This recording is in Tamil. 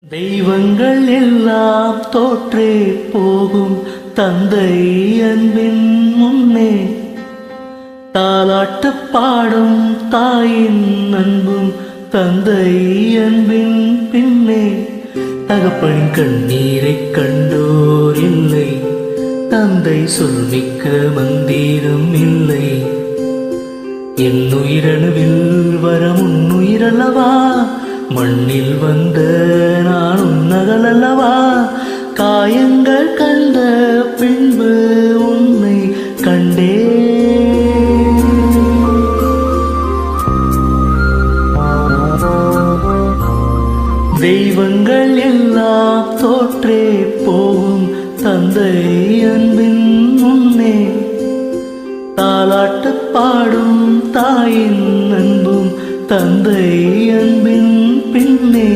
தெய்வங்கள் எல்லாம் தோற்றே போகும் தந்தை அன்பின் முன்னே தாலாட்டு பாடும் தாயின் அன்பும் தந்தை அன்பின் பின்னே தகப்பனின் கண்ணீரை கண்டோர் இல்லை தந்தை சொல்மிக்க மந்திரம் இல்லை என் உயிரணுவில் வரம் உன்னுயிரல்லவா மண்ணில் வந்த நான் உன்னகலல்லவா காயங்கள் கண்ட பின்பு உன்னை கண்டே தெய்வங்கள் எல்லாம் தோற்றே போகும் தந்தை அன்பின் முன்னே தாலாட்டு பாடும் தாயின் அன்பும் தந்தை அன்பின் பின்னே